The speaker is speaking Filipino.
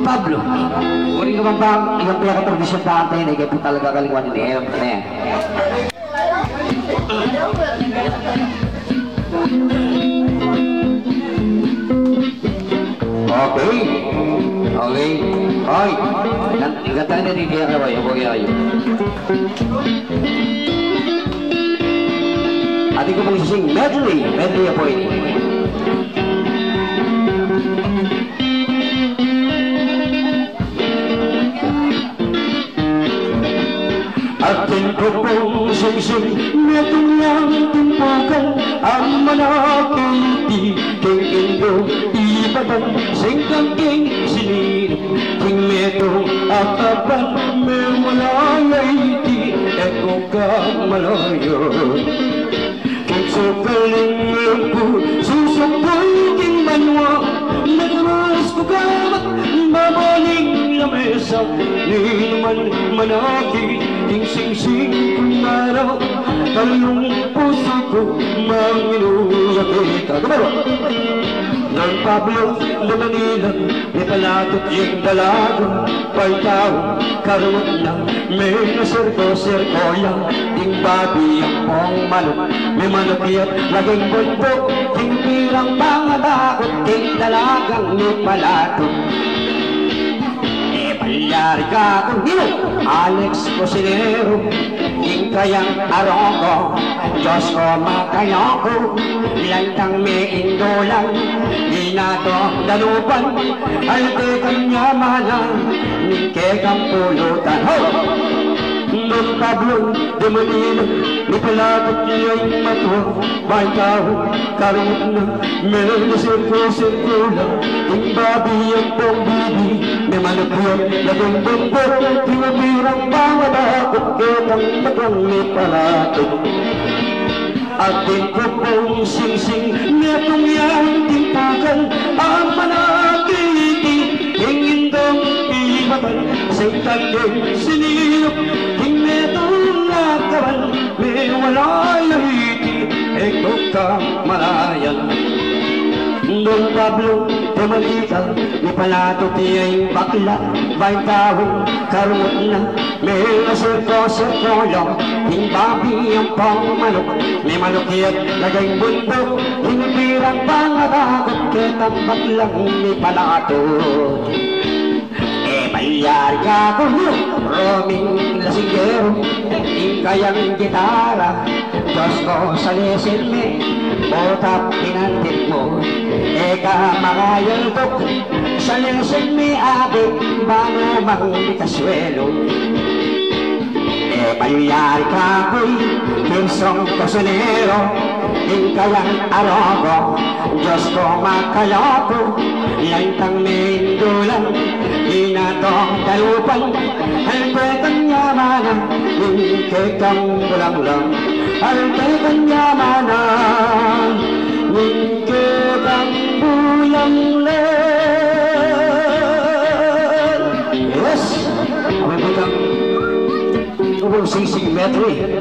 Pablo. Uri ka bang bang, yung pinaka-tradisyon pa antay na ikay po talaga kalingwan ni Eram ka na yan. Okay. Okay. Hoy. Ganda na rin kaya kayo. Huwag kayo. Ating ko pong isising medley. Medley po ini. Atin ko pong isising medley tumpukan ang manakiti kay Indo ibatan singkang king sinino king metong atapan may malayay di eko ka malayo king sukaling lempo susukoy king manwa nagamas ko kamat mabaling lamesa ninuman manaki king singsing kumaraw talong puso ko manginulakita kumaro Don Pablo, lumanilang, ipalatot yung dalago, pagtao, karoon lang, may nasirko-sirko lang, ting babi ang pong manok, may manokiyat, laging bundok, ting pirang mga bakot, ting dalagang ipalatot. Palyari ka kung dino, Alex Cosinero, ting kayang arongo, Diyos ko makayoko, lantang may indolan, di na to danupan, ay di kanyamanan, ni kekang pulutan. Ho! Don Pablo de Manila, ni palagot niya'y matuwa, may tao, karot na, may nasirko-sirko lang, ting babi ang pong bibi, may malapiyat, lagong bumbo, tinabirang mga bakot, ketang matang may palatot. Atin ko pong singsing, netong yan timpukan, ang manakiti, hingindong ibatan, sa itagin sinilok, hing netong nakaban, may walayahiti, eko ka malayan. Don Pablo, tumalita, may palatot niya'y bakla, may taong karot na, may nasirko-sirko lang, hing babi ang pangmanok, may manokiyat, lagay bundok, hing pirang pangatakot, ketang baklang may palatot. Palyari ka kung roming lasinggero, hing kayang gitara, Diyos ko sa lesilme, botap pinantit mo, eka makayaltok, sa lesilme abit, bano mang kaswelo. Palyari ka ko'y pinsong Cosinero, hing kayang arogo, Diyos ko makayoko, lantang may indulan, inatong talupan, halpetang yamanan, hing kekang bulang-lang, halpetang yamanan, hing kekang bulang-lang. Yes! Sing-sing medley.